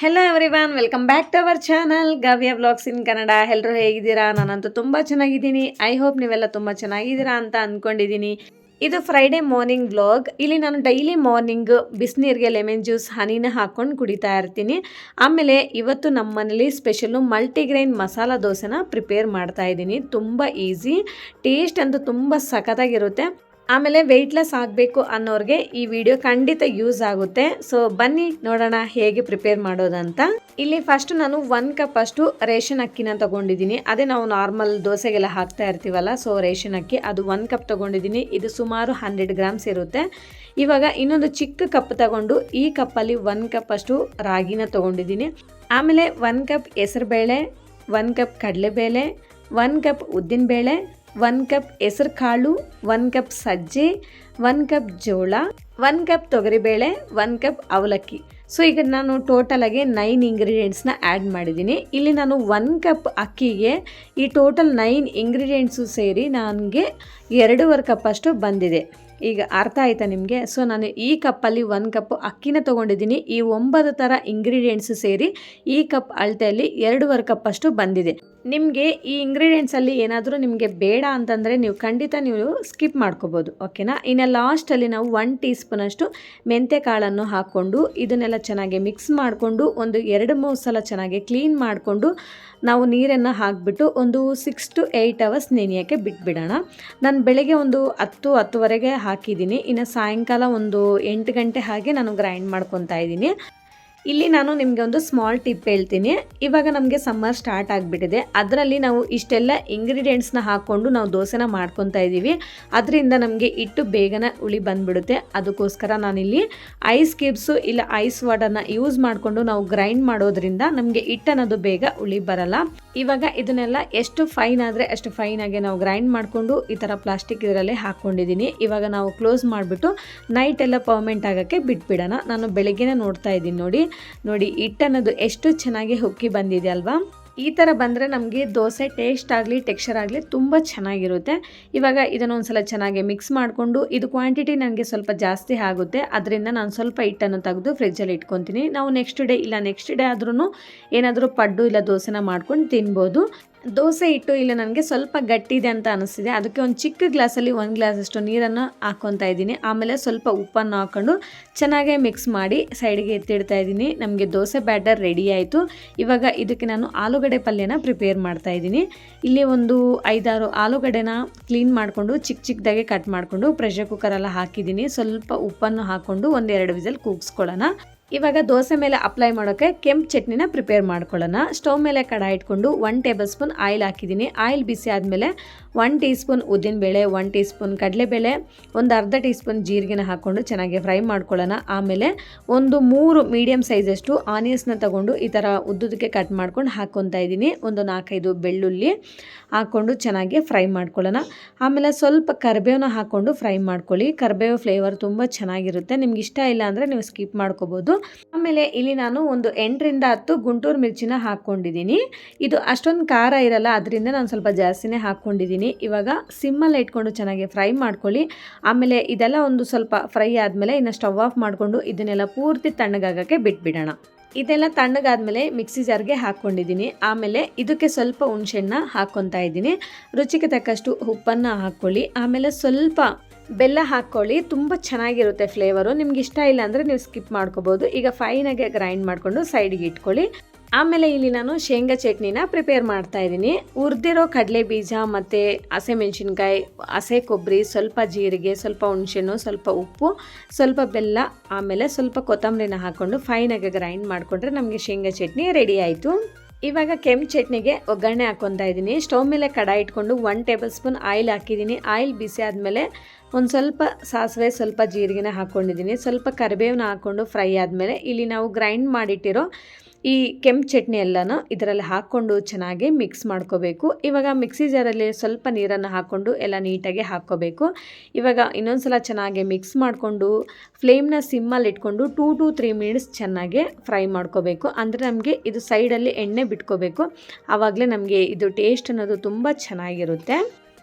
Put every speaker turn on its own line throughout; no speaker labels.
Hello everyone, welcome back to our channel Gavya vlogs in Kannada. ಎಲ್ಲರೂ ಹೇಗಿದ್ದೀರಾ? ನಾನಂತೂ ತುಂಬ ಚೆನ್ನಾಗಿದ್ದೀನಿ. ಐ ಹೋಪ್ ನೀವೆಲ್ಲ ತುಂಬ ಚೆನ್ನಾಗಿದ್ದೀರಾ ಅಂತ ಅಂದ್ಕೊಂಡಿದ್ದೀನಿ. ಇದು ಫ್ರೈಡೇ ಮಾರ್ನಿಂಗ್ ವ್ಲಾಗ್. ಇಲ್ಲಿ ನಾನು ಡೈಲಿ ಮಾರ್ನಿಂಗ್ ಬಿಸಿನೀರಿಗೆ ಲೆಮನ್ ಜ್ಯೂಸ್ ಹನಿನ ಹಾಕ್ಕೊಂಡು ಕುಡಿತಾ ಇರ್ತೀನಿ. ಆಮೇಲೆ ಇವತ್ತು ನಮ್ಮ ಮನೇಲಿ ಸ್ಪೆಷಲ್ಲು ಮಲ್ಟಿಗ್ರೈನ್ ಮಸಾಲ ದೋಸೆನ ಪ್ರಿಪೇರ್ ಮಾಡ್ತಾ ಇದ್ದೀನಿ. ತುಂಬ ಈಸಿ, ಟೇಸ್ಟ್ ಅಂತೂ ತುಂಬ ಸಖತ್ತಾಗಿರುತ್ತೆ. ಆಮೇಲೆ ವೆಯ್ಟ್ಲೆಸ್ ಆಗಬೇಕು ಅನ್ನೋರಿಗೆ ಈ ವಿಡಿಯೋ ಖಂಡಿತ ಯೂಸ್ ಆಗುತ್ತೆ. ಸೊ ಬನ್ನಿ ನೋಡೋಣ ಹೇಗೆ ಪ್ರಿಪೇರ್ ಮಾಡೋದಂತ. ಇಲ್ಲಿ ಫಸ್ಟ್ ನಾನು 1 ಕಪ್ ಅಷ್ಟು ರೇಷನ್ ಅಕ್ಕಿನ ತಗೊಂಡಿದ್ದೀನಿ. ಅದೇ ನಾವು ನಾರ್ಮಲ್ ದೋಸೆಗೆಲ್ಲ ಹಾಕ್ತಾ ಇರ್ತೀವಲ್ಲ, ಸೊ ರೇಷನ್ ಅಕ್ಕಿ ಅದು 1 ಕಪ್ ತಗೊಂಡಿದ್ದೀನಿ. ಇದು ಸುಮಾರು 100 ಗ್ರಾಮ್ಸ್ ಇರುತ್ತೆ. ಇವಾಗ ಇನ್ನೊಂದು ಚಿಕ್ಕ ಕಪ್ ತಗೊಂಡು ಈ ಕಪ್ಪಲ್ಲಿ 1 ಕಪ್ ಅಷ್ಟು ರಾಗಿನ ತಗೊಂಡಿದ್ದೀನಿ. ಆಮೇಲೆ 1 ಕಪ್ ಹೆಸರುಬೇಳೆ, 1 ಕಪ್ ಕಡಲೆಬೇಳೆ, 1 ಕಪ್ ಉದ್ದಿನಬೇಳೆ, 1 ಕಪ್ ಹೆಸರು ಕಾಳು, 1 ಕಪ್ ಸಜ್ಜೆ, 1 ಕಪ್ ಜೋಳ, 1 ಕಪ್ ತೊಗರಿಬೇಳೆ, 1 ಕಪ್ ಅವಲಕ್ಕಿ. ಸೊ ಈಗ ನಾನು ಟೋಟಲಾಗಿ 9 ಇಂಗ್ರೀಡಿಯೆಂಟ್ಸ್ನ ಆ್ಯಡ್ ಮಾಡಿದ್ದೀನಿ. ಇಲ್ಲಿ ನಾನು 1 ಕಪ್ ಅಕ್ಕಿಗೆ ಈ ಟೋಟಲ್ 9 ಇಂಗ್ರೀಡಿಯೆಂಟ್ಸು ಸೇರಿ ನನಗೆ 2.5 ಕಪ್ ಅಷ್ಟು ಬಂದಿದೆ. ಈಗ ಅರ್ಥ ಆಯ್ತಾ ನಿಮಗೆ? ಸೊ ನಾನು ಈ ಕಪ್ಪಲ್ಲಿ 1 ಕಪ್ ಅಕ್ಕಿನ ತೊಗೊಂಡಿದ್ದೀನಿ. ಈ 9 ಥರ ಇಂಗ್ರೀಡಿಯೆಂಟ್ಸು ಸೇರಿ ಈ ಕಪ್ ಅಳತೆಯಲ್ಲಿ 2.5 ಕಪ್ ಅಷ್ಟು ಬಂದಿದೆ. ನಿಮಗೆ ಈ ಇಂಗ್ರೀಡಿಯೆಂಟ್ಸಲ್ಲಿ ಏನಾದರೂ ನಿಮಗೆ ಬೇಡ ಅಂತಂದರೆ ನೀವು ಖಂಡಿತ ನೀವು ಸ್ಕಿಪ್ ಮಾಡ್ಕೋಬೋದು, ಓಕೆನಾ? ಇನ್ನು ಲಾಸ್ಟಲ್ಲಿ ನಾವು 1 ಟೀ ಸ್ಪೂನಷ್ಟು ಮೆಂತ್ಯ ಕಾಳನ್ನು ಹಾಕ್ಕೊಂಡು ಇದನ್ನೆಲ್ಲ ಚೆನ್ನಾಗಿ ಮಿಕ್ಸ್ ಮಾಡಿಕೊಂಡು ಒಂದು 2-3 ಸಲ ಚೆನ್ನಾಗಿ ಕ್ಲೀನ್ ಮಾಡಿಕೊಂಡು ನಾವು ನೀರನ್ನು ಹಾಕಿಬಿಟ್ಟು ಒಂದು 6 to 8 ಅವರ್ಸ್ ನೆನೆಯೋಕ್ಕೆ ಬಿಟ್ಬಿಡೋಣ. ನಾನು ಬೆಳಗ್ಗೆ ಒಂದು 10-10:30 ಹಾಕಿದ್ದೀನಿ. ಇನ್ನು ಸಾಯಂಕಾಲ ಒಂದು 8 ಗಂಟೆ ಹಾಗೆ ನಾನು ಗ್ರೈಂಡ್ ಮಾಡ್ಕೊತಾ ಇದ್ದೀನಿ. ಇಲ್ಲಿ ನಾನು ನಿಮಗೆ ಒಂದು ಸ್ಮಾಲ್ ಟಿಪ್ ಹೇಳ್ತೀನಿ. ಇವಾಗ ನಮಗೆ ಸಮ್ಮರ್ ಸ್ಟಾರ್ಟ್ ಆಗಿಬಿಟ್ಟಿದೆ. ಅದರಲ್ಲಿ ನಾವು ಇಷ್ಟೆಲ್ಲ ಇಂಗ್ರೀಡಿಯೆಂಟ್ಸ್ನ ಹಾಕ್ಕೊಂಡು ನಾವು ದೋಸೆನ ಮಾಡ್ಕೊತಾ ಇದ್ದೀವಿ. ಅದರಿಂದ ನಮಗೆ ಹಿಟ್ಟು ಬೇಗನೆ ಉಳಿ ಬಂದುಬಿಡುತ್ತೆ. ಅದಕ್ಕೋಸ್ಕರ ನಾನಿಲ್ಲಿ ಐಸ್ ಕ್ಯೂಬ್ಸು ಇಲ್ಲ ಐಸ್ ವಾಟರ್ನ ಯೂಸ್ ಮಾಡಿಕೊಂಡು ನಾವು ಗ್ರೈಂಡ್ ಮಾಡೋದ್ರಿಂದ ನಮಗೆ ಹಿಟ್ಟು ಅನ್ನೋದು ಬೇಗ ಉಳಿ ಬರಲ್ಲ. ಇವಾಗ ಇದನ್ನೆಲ್ಲ ಎಷ್ಟು ಫೈನ್ ಆದರೆ ಅಷ್ಟು ಫೈನಾಗಿ ನಾವು ಗ್ರೈಂಡ್ ಮಾಡಿಕೊಂಡು ಈ ಥರ ಪ್ಲಾಸ್ಟಿಕ್ ಇದರಲ್ಲಿ ಹಾಕ್ಕೊಂಡಿದ್ದೀನಿ. ಇವಾಗ ನಾವು ಕ್ಲೋಸ್ ಮಾಡಿಬಿಟ್ಟು ನೈಟ್ ಎಲ್ಲ ಪರ್ಮೆಂಟ್ ಆಗೋಕ್ಕೆ ಬಿಟ್ಬಿಡೋಣ. ನಾನು ಬೆಳಗ್ಗೆನೇ ನೋಡ್ತಾ ಇದ್ದೀನಿ. ನೋಡಿ ಹಿಟ್ಟು ಅನ್ನೋದು ಎಷ್ಟು ಚೆನ್ನಾಗಿ ಹುಕ್ಕಿ ಬಂದಿದೆ ಅಲ್ವಾ? ಈ ಥರ ಬಂದರೆ ನಮಗೆ ದೋಸೆ ಟೇಸ್ಟ್ ಆಗಲಿ ಟೆಕ್ಸ್ಚರ್ ಆಗಲಿ ತುಂಬ ಚೆನ್ನಾಗಿರುತ್ತೆ. ಇವಾಗ ಇದನ್ನು ಒಂದು ಸಲ ಚೆನ್ನಾಗಿ ಮಿಕ್ಸ್ ಮಾಡಿಕೊಂಡು, ಇದು ಕ್ವಾಂಟಿಟಿ ನನಗೆ ಸ್ವಲ್ಪ ಜಾಸ್ತಿ ಆಗುತ್ತೆ, ಅದರಿಂದ ನಾನು ಸ್ವಲ್ಪ ಹಿಟ್ಟನ್ನು ತೆಗೆದು ಫ್ರಿಜ್ಜಲ್ಲಿ ಇಟ್ಕೊತೀನಿ. ನಾವು ನೆಕ್ಸ್ಟ್ ಡೇ ಆದ್ರೂ ಏನಾದರೂ ಪಡ್ಡು ಇಲ್ಲ ದೋಸೆನ ಮಾಡ್ಕೊಂಡು ತಿನ್ಬೋದು. ದೋಸೆ ಹಿಟ್ಟು ಇಲ್ಲ ನನಗೆ ಸ್ವಲ್ಪ ಗಟ್ಟಿದೆ ಅಂತ ಅನಿಸ್ತಿದೆ. ಅದಕ್ಕೆ ಒಂದು ಚಿಕ್ಕ ಗ್ಲಾಸಲ್ಲಿ 1 ಗ್ಲಾಸಷ್ಟು ನೀರನ್ನು ಹಾಕ್ಕೊತಾ ಇದ್ದೀನಿ. ಆಮೇಲೆ ಸ್ವಲ್ಪ ಉಪ್ಪನ್ನು ಹಾಕ್ಕೊಂಡು ಚೆನ್ನಾಗೇ ಮಿಕ್ಸ್ ಮಾಡಿ ಸೈಡ್ಗೆ ಎತ್ತಿಡ್ತಾ ಇದ್ದೀನಿ. ನಮಗೆ ದೋಸೆ ಬ್ಯಾಟರ್ ರೆಡಿ ಆಯಿತು. ಇವಾಗ ಇದಕ್ಕೆ ನಾನು ಆಲೂಗಡ್ಡೆ ಪಲ್ಯನ ಪ್ರಿಪೇರ್ ಮಾಡ್ತಾ ಇದ್ದೀನಿ. ಇಲ್ಲಿ ಒಂದು 5-6 ಆಲೂಗಡ್ಡೆನ ಕ್ಲೀನ್ ಮಾಡಿಕೊಂಡು ಚಿಕ್ಕದಾಗೆ ಕಟ್ ಮಾಡಿಕೊಂಡು ಪ್ರೆಷರ್ ಕುಕ್ಕರೆಲ್ಲ ಹಾಕಿದ್ದೀನಿ. ಸ್ವಲ್ಪ ಉಪ್ಪನ್ನು ಹಾಕ್ಕೊಂಡು 1-2 ವಿಸಲ್ ಕೂಗಿಸ್ಕೊಳ್ಳೋಣ. ಇವಾಗ ದೋಸೆ ಮೇಲೆ ಅಪ್ಲೈ ಮಾಡೋಕ್ಕೆ ಕೆಂಪು ಚಟ್ನಿನ ಪ್ರಿಪೇರ್ ಮಾಡ್ಕೊಳ್ಳೋಣ. ಸ್ಟವ್ ಮೇಲೆ ಕಡಾಯಿ ಇಟ್ಕೊಂಡು 1 ಟೇಬಲ್ ಸ್ಪೂನ್ ಆಯಿಲ್ ಹಾಕಿದ್ದೀನಿ. ಆಯಿಲ್ ಬಿಸಿ ಆದಮೇಲೆ 1 ಟೀ ಸ್ಪೂನ್ ಉದ್ದಿನಬೇಳೆ, 1 ಟೀ ಸ್ಪೂನ್ ಕಡಲೆಬೇಳೆ, ಒಂದು ಅರ್ಧ ಟೀ ಸ್ಪೂನ್ ಜೀರಿಗೆನ ಹಾಕ್ಕೊಂಡು ಚೆನ್ನಾಗಿ ಫ್ರೈ ಮಾಡ್ಕೊಳ್ಳೋಣ. ಆಮೇಲೆ ಒಂದು 3 ಮೀಡಿಯಮ್ ಸೈಜಷ್ಟು ಆನಿಯನ್ಸ್ನ ತಗೊಂಡು ಈ ಥರ ಉದ್ದುದಕ್ಕೆ ಕಟ್ ಮಾಡ್ಕೊಂಡು ಹಾಕ್ಕೊತಾ ಇದ್ದೀನಿ. ಒಂದು 4-5 ಬೆಳ್ಳುಳ್ಳಿ ಹಾಕ್ಕೊಂಡು ಚೆನ್ನಾಗಿ ಫ್ರೈ ಮಾಡ್ಕೊಳ್ಳೋಣ. ಆಮೇಲೆ ಸ್ವಲ್ಪ ಕರಿಬೇವನ್ನ ಹಾಕ್ಕೊಂಡು ಫ್ರೈ ಮಾಡ್ಕೊಳ್ಳಿ. ಕರಿಬೇವು ಫ್ಲೇವರ್ ತುಂಬ ಚೆನ್ನಾಗಿರುತ್ತೆ. ನಿಮ್ಗೆ ಇಷ್ಟ ಇಲ್ಲ ಅಂದರೆ ನೀವು ಸ್ಕಿಪ್ ಮಾಡ್ಕೋಬೋದು. ಆಮೇಲೆ ಇಲ್ಲಿ ನಾನು ಒಂದು 8-10 ಗುಂಟೂರು ಮಿರ್ಚಿನ ಹಾಕ್ಕೊಂಡಿದ್ದೀನಿ. ಇದು ಅಷ್ಟೊಂದು ಖಾರ ಇರಲ್ಲ, ಅದರಿಂದ ನಾನು ಸ್ವಲ್ಪ ಜಾಸ್ತಿನೇ ಹಾಕ್ಕೊಂಡಿದ್ದೀನಿ. ಇವಾಗ ಸಿಮ್ಮಲ್ಲಿ ಇಟ್ಕೊಂಡು ಚೆನ್ನಾಗಿ ಫ್ರೈ ಮಾಡ್ಕೊಳ್ಳಿ. ಆಮೇಲೆ ಇದೆಲ್ಲ ಒಂದು ಸ್ವಲ್ಪ ಫ್ರೈ ಆದಮೇಲೆ ಇನ್ನು ಸ್ಟವ್ ಆಫ್ ಮಾಡಿಕೊಂಡು ಇದನ್ನೆಲ್ಲ ಪೂರ್ತಿ ತಣ್ಣಗಾಗೋಕ್ಕೆ ಬಿಟ್ಬಿಡೋಣ. ಇದೆಲ್ಲ ತಣ್ಣಗಾದ್ಮೇಲೆ ಮಿಕ್ಸಿ ಜಾರ್ಗೆ ಹಾಕ್ಕೊಂಡಿದ್ದೀನಿ. ಆಮೇಲೆ ಇದಕ್ಕೆ ಸ್ವಲ್ಪ ಹುಣಸೆಹಣ್ಣ ಹಾಕ್ಕೊತಾ ಇದ್ದೀನಿ. ರುಚಿಗೆ ತಕ್ಕಷ್ಟು ಉಪ್ಪನ್ನು ಹಾಕ್ಕೊಳ್ಳಿ. ಆಮೇಲೆ ಸ್ವಲ್ಪ ಬೆಲ್ಲ ಹಾಕ್ಕೊಳ್ಳಿ, ತುಂಬ ಚೆನ್ನಾಗಿರುತ್ತೆ ಫ್ಲೇವರು. ನಿಮ್ಗೆ ಇಷ್ಟ ಇಲ್ಲ ಅಂದರೆ ನೀವು ಸ್ಕಿಪ್ ಮಾಡ್ಕೋಬೋದು. ಈಗ ಫೈನಾಗೆ ಗ್ರೈಂಡ್ ಮಾಡಿಕೊಂಡು ಸೈಡಿಗೆ ಇಟ್ಕೊಳ್ಳಿ. ಆಮೇಲೆ ಇಲ್ಲಿ ನಾನು ಶೇಂಗಾ ಚಟ್ನಿನ ಪ್ರಿಪೇರ್ ಮಾಡ್ತಾ ಇದ್ದೀನಿ. ಹುರಿದಿರೋ ಕಡಲೆ ಬೀಜ ಮತ್ತು ಹಸಿಮೆಣಸಿನ್ಕಾಯಿ, ಹಸೆ ಕೊಬ್ಬರಿ, ಸ್ವಲ್ಪ ಜೀರಿಗೆ, ಸ್ವಲ್ಪ ಹುಣಸೆಹಣ್ಣು, ಸ್ವಲ್ಪ ಉಪ್ಪು, ಸ್ವಲ್ಪ ಬೆಲ್ಲ, ಆಮೇಲೆ ಸ್ವಲ್ಪ ಕೊತ್ತಂಬರಿನ ಹಾಕ್ಕೊಂಡು ಫೈನಾಗಿ ಗ್ರೈಂಡ್ ಮಾಡಿಕೊಂಡ್ರೆ ನಮಗೆ ಶೇಂಗಾ ಚಟ್ನಿ ರೆಡಿ ಆಯಿತು. ಇವಾಗ ಕೆಂಪು ಚಟ್ನಿಗೆ ಒಗ್ಗರಣೆ ಹಾಕ್ಕೊತಾ ಇದ್ದೀನಿ. ಸ್ಟವ್ ಮೇಲೆ ಕಡಾಯಿ ಇಟ್ಕೊಂಡು 1 ಟೇಬಲ್ ಸ್ಪೂನ್ ಆಯಿಲ್ ಹಾಕಿದ್ದೀನಿ. ಆಯಿಲ್ ಬಿಸಿ ಆದಮೇಲೆ ಒಂದು ಸ್ವಲ್ಪ ಸಾಸಿವೆ, ಸ್ವಲ್ಪ ಜೀರಿಗೆನ ಹಾಕ್ಕೊಂಡಿದ್ದೀನಿ. ಸ್ವಲ್ಪ ಕರಿಬೇವನ್ನ ಹಾಕ್ಕೊಂಡು ಫ್ರೈ ಆದಮೇಲೆ ಇಲ್ಲಿ ನಾವು ಗ್ರೈಂಡ್ ಮಾಡಿಟ್ಟಿರೋ ಈ ಕೆಂಪು ಚಟ್ನಿ ಎಲ್ಲನೂ ಇದರಲ್ಲಿ ಹಾಕ್ಕೊಂಡು ಚೆನ್ನಾಗಿ ಮಿಕ್ಸ್ ಮಾಡ್ಕೋಬೇಕು. ಇವಾಗ ಮಿಕ್ಸಿ ಜಾರಲ್ಲಿ ಸ್ವಲ್ಪ ನೀರನ್ನು ಹಾಕ್ಕೊಂಡು ಎಲ್ಲ ನೀಟಾಗಿ ಹಾಕ್ಕೋಬೇಕು. ಇವಾಗ ಇನ್ನೊಂದು ಸಲ ಚೆನ್ನಾಗಿ ಮಿಕ್ಸ್ ಮಾಡಿಕೊಂಡು ಫ್ಲೇಮ್ನ ಸಿಮ್ಮಲ್ಲಿ ಇಟ್ಕೊಂಡು 2 to 3 ಮಿನಿಟ್ಸ್ ಚೆನ್ನಾಗಿ ಫ್ರೈ ಮಾಡ್ಕೋಬೇಕು. ಅಂದರೆ ನಮಗೆ ಇದು ಸೈಡಲ್ಲಿ ಎಣ್ಣೆ ಬಿಟ್ಕೋಬೇಕು. ಆವಾಗಲೇ ನಮಗೆ ಇದು ಟೇಸ್ಟ್ ಅನ್ನೋದು ತುಂಬ ಚೆನ್ನಾಗಿರುತ್ತೆ.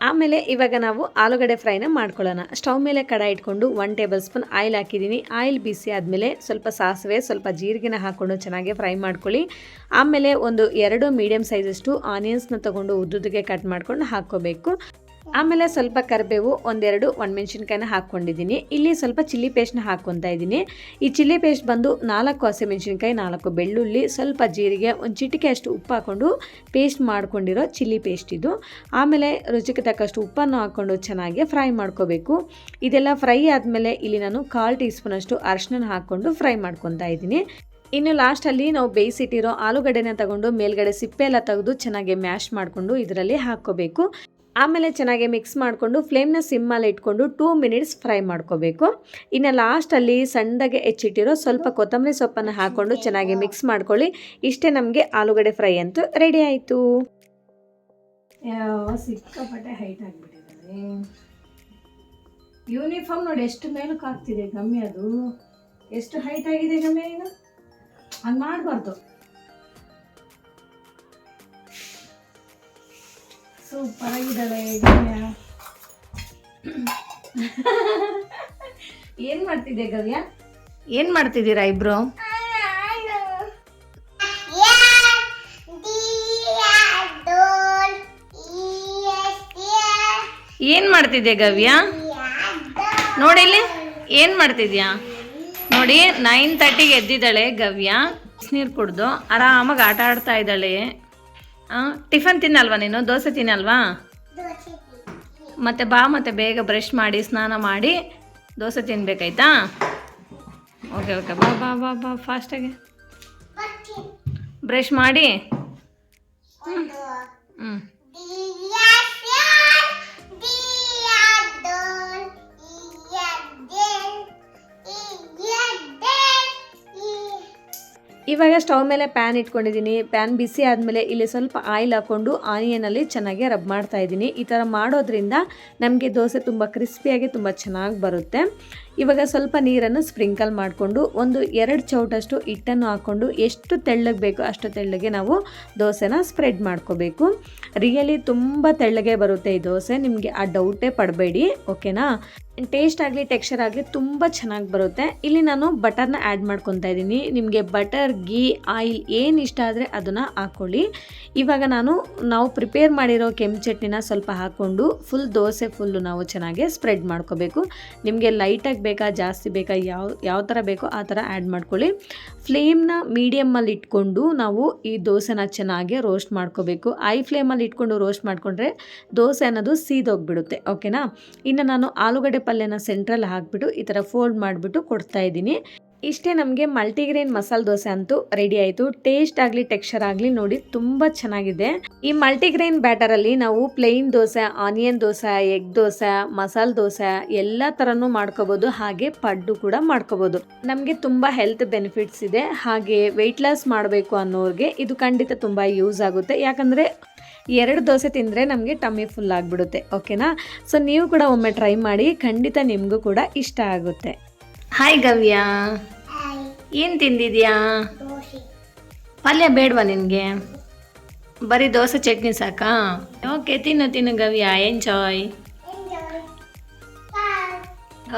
ಆಮೇಲೆ ಇವಾಗ ನಾವು ಆಲೂಗಡ್ಡೆ ಫ್ರೈನ ಮಾಡ್ಕೊಳ್ಳೋಣ. ಸ್ಟವ್ ಮೇಲೆ ಕಡಾಯಿ ಇಟ್ಕೊಂಡು 1 ಟೇಬಲ್ ಸ್ಪೂನ್ ಆಯಿಲ್ ಹಾಕಿದ್ದೀನಿ. ಆಯಿಲ್ ಬಿಸಿ ಆದಮೇಲೆ ಸ್ವಲ್ಪ ಸಾಸಿವೆ, ಸ್ವಲ್ಪ ಜೀರಿಗೆನ ಹಾಕ್ಕೊಂಡು ಚೆನ್ನಾಗಿ ಫ್ರೈ ಮಾಡ್ಕೊಳ್ಳಿ. ಆಮೇಲೆ ಒಂದು 2 ಮೀಡಿಯಮ್ ಸೈಜಷ್ಟು ಆನಿಯನ್ಸ್ನ ತೊಗೊಂಡು ಉದ್ದುದಕ್ಕೆ ಕಟ್ ಮಾಡ್ಕೊಂಡು ಹಾಕ್ಕೋಬೇಕು. ಆಮೇಲೆ ಸ್ವಲ್ಪ ಕರಿಬೇವು, 1-2 ಒಣಮೆಣ್ಸಿನ್ಕಾಯಿನ ಹಾಕ್ಕೊಂಡಿದ್ದೀನಿ. ಇಲ್ಲಿ ಸ್ವಲ್ಪ ಚಿಲ್ಲಿ ಪೇಸ್ಟ್ನ ಹಾಕ್ಕೊತಾ ಇದ್ದೀನಿ. ಈ ಚಿಲ್ಲಿ ಪೇಸ್ಟ್ ಬಂದು 4 ಹಸಿಮೆಣ್ಸಿನ್ಕಾಯಿ, 4 ಬೆಳ್ಳುಳ್ಳಿ, ಸ್ವಲ್ಪ ಜೀರಿಗೆ, ಒಂದು ಚಿಟಿಕೆ ಅಷ್ಟು ಉಪ್ಪು ಹಾಕ್ಕೊಂಡು ಪೇಸ್ಟ್ ಮಾಡ್ಕೊಂಡಿರೋ ಚಿಲ್ಲಿ ಪೇಸ್ಟ್ ಇದು. ಆಮೇಲೆ ರುಚಿಗೆ ತಕ್ಕಷ್ಟು ಉಪ್ಪನ್ನು ಹಾಕ್ಕೊಂಡು ಚೆನ್ನಾಗಿ ಫ್ರೈ ಮಾಡ್ಕೋಬೇಕು. ಇದೆಲ್ಲ ಫ್ರೈ ಆದಮೇಲೆ ಇಲ್ಲಿ ನಾನು 1/4 ಟೀ ಸ್ಪೂನಷ್ಟು ಅರಿಶಿನ ಹಾಕ್ಕೊಂಡು ಫ್ರೈ ಮಾಡ್ಕೊತಾ ಇದ್ದೀನಿ. ಇನ್ನು ಲಾಸ್ಟಲ್ಲಿ ನಾವು ಬೇಯಿಸಿಟ್ಟಿರೋ ಆಲೂಗಡ್ಡೆನ ತಗೊಂಡು ಮೇಲ್ಗಡೆ ಸಿಪ್ಪೆ ಎಲ್ಲ ತೆಗೆದು ಚೆನ್ನಾಗಿ ಮ್ಯಾಶ್ ಮಾಡಿಕೊಂಡು ಇದರಲ್ಲಿ ಹಾಕ್ಕೋಬೇಕು. ಆಮೇಲೆ ಚೆನ್ನಾಗಿ ಮಿಕ್ಸ್ ಮಾಡಿಕೊಂಡು ಫ್ಲೇಮ್ನ ಸಿಮ್ಮಲ್ಲಿ ಇಟ್ಕೊಂಡು 2 ಮಿನಿಟ್ಸ್ ಫ್ರೈ ಮಾಡ್ಕೋಬೇಕು. ಇನ್ನು ಲಾಸ್ಟಲ್ಲಿ ಸಣ್ಣದಾಗೆ ಹೆಚ್ಚಿಟ್ಟಿರೋ ಸ್ವಲ್ಪ ಕೊತ್ತಂಬರಿ ಸೊಪ್ಪನ್ನು ಹಾಕ್ಕೊಂಡು ಚೆನ್ನಾಗಿ ಮಿಕ್ಸ್ ಮಾಡ್ಕೊಳ್ಳಿ. ಇಷ್ಟೇ ನಮಗೆ ಆಲೂಗಡ್ಡೆ ಫ್ರೈ ಅಂತೂ ರೆಡಿ ಆಯಿತು. ಸಿಕ್ಕಾಪಟ್ಟೆ ಹೈಟ್ ಆಗಿಬಿಟ್ಟಿದ್ದಾರೆ. ಯೂನಿಫಾರ್ಮ್ ನೋಡಿ ಎಷ್ಟು ಮೇಲಕ್ಕೆ ಆಗ್ತಿದೆ ಗಮ್ಮಿ. ಅದು ಎಷ್ಟು ಹೈಟ್ ಆಗಿದೆ ಗಮ್ಮಿ. ಏನು ಹಂಗೆ ಮಾಡಬಾರ್ದು. ಸೂಪರ್ ಆಗಿದ್ದಾಳೆ. ಏನು ಮಾಡ್ತಿದ್ದೆ ಗವ್ಯ? ಏನು ಮಾಡ್ತಿದ್ದೀರಾ ಇಬ್ರು? ಏನು ಮಾಡ್ತಿದ್ದೆ ಗವ್ಯ? ನೋಡಿ ಇಲ್ಲಿ ಏನು ಮಾಡ್ತಿದ್ಯಾ ನೋಡಿ. 9:30ಗೆ ಎದ್ದಿದ್ದಾಳೆ ಗವ್ಯ. ನೀರು ಕುಡ್ದು ಆರಾಮಾಗಿ ಆಟ ಆಡ್ತಾ ಇದ್ದಾಳೆ. ಟಿಫನ್ ತಿನ್ನಲ್ವಾ ನೀನು? ದೋಸೆ ತಿನ್ನಲ್ವಾ? ಮತ್ತೆ ಬಾ, ಮತ್ತೆ ಬೇಗ ಬ್ರಷ್ ಮಾಡಿ ಸ್ನಾನ ಮಾಡಿ ದೋಸೆ ತಿನ್ಬೇಕಾಯ್ತಾ? ಓಕೆ ಓಕೆ, ಬಾ ಬಾ ಬಾ ಬಾ ಫಾಸ್ಟಾಗಿ ಬ್ರಷ್ ಮಾಡಿ. ಹ್ಞೂ ಇವಾಗ ಸ್ಟವ್ ಮೇಲೆ ಪ್ಯಾನ್ ಇಟ್ಕೊಂಡಿದ್ದೀನಿ. ಪ್ಯಾನ್ ಬಿಸಿ ಆದಮೇಲೆ ಇಲ್ಲಿ ಸ್ವಲ್ಪ ಆಯಿಲ್ ಹಾಕ್ಕೊಂಡು ಆನಿಯನಲ್ಲಿ ಚೆನ್ನಾಗಿ ರಬ್ ಮಾಡ್ತಾ ಇದ್ದೀನಿ. ಈ ಥರ ಮಾಡೋದ್ರಿಂದ ನಮಗೆ ದೋಸೆ ತುಂಬ ಕ್ರಿಸ್ಪಿಯಾಗಿ ತುಂಬ ಚೆನ್ನಾಗಿ ಬರುತ್ತೆ. ಇವಾಗ ಸ್ವಲ್ಪ ನೀರನ್ನು ಸ್ಪ್ರಿಂಕಲ್ ಮಾಡಿಕೊಂಡು 1-2 ಚೌಟಷ್ಟು ಹಿಟ್ಟನ್ನು ಹಾಕ್ಕೊಂಡು ಎಷ್ಟು ತೆಳ್ಳಗೆ ಬೇಕೋ ಅಷ್ಟು ತೆಳ್ಳಗೆ ನಾವು ದೋಸೆನ ಸ್ಪ್ರೆಡ್ ಮಾಡ್ಕೋಬೇಕು. ರಿಯಲಿ ತುಂಬ ತೆಳ್ಳಗೆ ಬರುತ್ತೆ ಈ ದೋಸೆ, ನಿಮಗೆ ಆ ಡೌಟೇ ಪಡಬೇಡಿ. ಓಕೆನಾ? ಟೇಸ್ಟ್ ಆಗಲಿ ಟೆಕ್ಸ್ಚರ್ ಆಗಲಿ ತುಂಬ ಚೆನ್ನಾಗಿ ಬರುತ್ತೆ. ಇಲ್ಲಿ ನಾನು ಬಟರ್ನ ಆ್ಯಡ್ ಮಾಡ್ಕೊತಾ ಇದ್ದೀನಿ. ನಿಮಗೆ ಬಟರ್, ಗೀ, ಆಯಿಲ್ ಏನು ಇಷ್ಟ ಆದರೆ ಅದನ್ನು ಹಾಕ್ಕೊಳ್ಳಿ. ಇವಾಗ ನಾವು ಪ್ರಿಪೇರ್ ಮಾಡಿರೋ ಕೆಂಪು ಚಟ್ನಿನ ಸ್ವಲ್ಪ ಹಾಕ್ಕೊಂಡು ಫುಲ್ ದೋಸೆ ಫುಲ್ಲು ನಾವು ಚೆನ್ನಾಗಿ ಸ್ಪ್ರೆಡ್ ಮಾಡ್ಕೋಬೇಕು. ನಿಮಗೆ ಲೈಟಾಗಿ ಬೇಕಾ, ಜಾಸ್ತಿ ಬೇಕಾ, ಯಾವ ಥರ ಬೇಕೋ ಆ ಥರ ಆ್ಯಡ್ ಮಾಡ್ಕೊಳ್ಳಿ. ಫ್ಲೇಮ್ನ ಮೀಡಿಯಮ್ಮಲ್ಲಿ ಇಟ್ಕೊಂಡು ನಾವು ಈ ದೋಸೆನ ಚೆನ್ನಾಗಿ ರೋಸ್ಟ್ ಮಾಡ್ಕೋಬೇಕು. ಐ ಫ್ಲೇಮಲ್ಲಿ ಇಟ್ಕೊಂಡು ರೋಸ್ಟ್ ಮಾಡಿಕೊಂಡ್ರೆ ದೋಸೆ ಅನ್ನೋದು ಸೀದೋಗ್ಬಿಡುತ್ತೆ. ಓಕೆನಾ? ಇನ್ನು ನಾನು ಆಲೂಗಡ್ಡೆ ಪಲ್ಯನ ಸೆಂಟ್ರಲ್ಲಿ ಹಾಕ್ಬಿಟ್ಟು ಈ ಥರ ಫೋಲ್ಡ್ ಮಾಡಿಬಿಟ್ಟು ಕೊಡ್ತಾ ಇದ್ದೀನಿ. ಇಷ್ಟೇ ನಮಗೆ ಮಲ್ಟಿಗ್ರೇನ್ ಮಸಾಲೆ ದೋಸೆ ಅಂತೂ ರೆಡಿ ಆಯಿತು. ಟೇಸ್ಟ್ ಆಗಲಿ ಟೆಕ್ಸ್ಚರ್ ಆಗಲಿ ನೋಡಿ ತುಂಬ ಚೆನ್ನಾಗಿದೆ. ಈ ಮಲ್ಟಿಗ್ರೇನ್ ಬ್ಯಾಟರಲ್ಲಿ ನಾವು plain dosa, onion dosa, egg dosa, masala dosa ಎಲ್ಲ ಥರನೂ ಮಾಡ್ಕೋಬೋದು. ಹಾಗೆ ಪಡ್ಡು ಕೂಡ ಮಾಡ್ಕೋಬೋದು. ನಮಗೆ ತುಂಬ ಹೆಲ್ತ್ ಬೆನಿಫಿಟ್ಸ್ ಇದೆ. ಹಾಗೆ ವೆಯ್ಟ್ ಲಾಸ್ ಮಾಡಬೇಕು ಅನ್ನೋರಿಗೆ ಇದು ಖಂಡಿತ ತುಂಬ ಯೂಸ್ ಆಗುತ್ತೆ. ಯಾಕಂದರೆ 2 ದೋಸೆ ತಿಂದರೆ ನಮಗೆ ಟಮ್ಮಿ ಫುಲ್ ಆಗಿಬಿಡುತ್ತೆ. ಓಕೆನಾ? ಸೊ ನೀವು ಕೂಡ ಒಮ್ಮೆ ಟ್ರೈ ಮಾಡಿ, ಖಂಡಿತ ನಿಮಗೂ ಕೂಡ ಇಷ್ಟ ಆಗುತ್ತೆ. ಹಾಯ್ ಗವ್ಯ, ಏನು ತಿಂದಿದ್ಯಾ? ಪಲ್ಯ ಬೇಡವಾ ನಿನಗೆ? ಬರೀ ದೋಸೆ ಚಟ್ನಿ ಸಾಕಾ? ಓಕೆ, ತಿನ್ನು ಗವ್ಯ, ಎಂಜಾಯ್.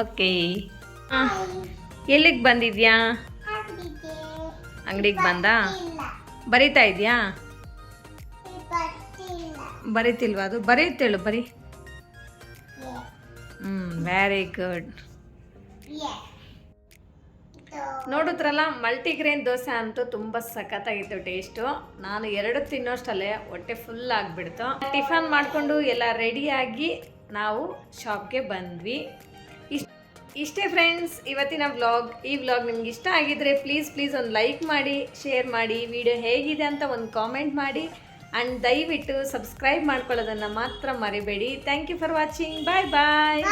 ಓಕೆ, ಎಲ್ಲಿಗೆ ಬಂದಿದ್ಯಾ? ಅಂಗಡಿಗೆ ಬಂದಾ? ಬರೀತಾ ಇದೆಯಾ? ಬರೀತಿಲ್ವಾ? ಅದು ಬರೀತೇಳು ಬರೀ. Very good. ನೋಡಿದ್ರಲ್ಲ, ಮಲ್ಟಿಗ್ರೇನ್ ದೋಸೆ ಅಂತೂ ತುಂಬ ಸಖತ್ತಾಗಿತ್ತು ಟೇಸ್ಟು. ನಾನು 2 ತಿನ್ನೋಷ್ಟಲ್ಲೇ ಹೊಟ್ಟೆ ಫುಲ್ ಆಗಿಬಿಡ್ತು. ಟಿಫನ್ ಮಾಡಿಕೊಂಡು ಎಲ್ಲ ರೆಡಿಯಾಗಿ ನಾವು ಶಾಪ್ಗೆ ಬಂದ್ವಿ. ಇಷ್ಟೇ ಫ್ರೆಂಡ್ಸ್ ಇವತ್ತಿನ ವ್ಲಾಗ್. ಈ ವ್ಲಾಗ್ ನಿಮ್ಗೆ ಇಷ್ಟ ಆಗಿದ್ರೆ ಪ್ಲೀಸ್ ಒಂದು ಲೈಕ್ ಮಾಡಿ, ಶೇರ್ ಮಾಡಿ, ವಿಡಿಯೋ ಹೇಗಿದೆ ಅಂತ ಒಂದು ಕಾಮೆಂಟ್ ಮಾಡಿ, ಆ್ಯಂಡ್ ದಯವಿಟ್ಟು ಸಬ್ಸ್ಕ್ರೈಬ್ ಮಾಡ್ಕೊಳ್ಳೋದನ್ನು ಮಾತ್ರ ಮರಿಬೇಡಿ. Thank you for watching. Bye bye.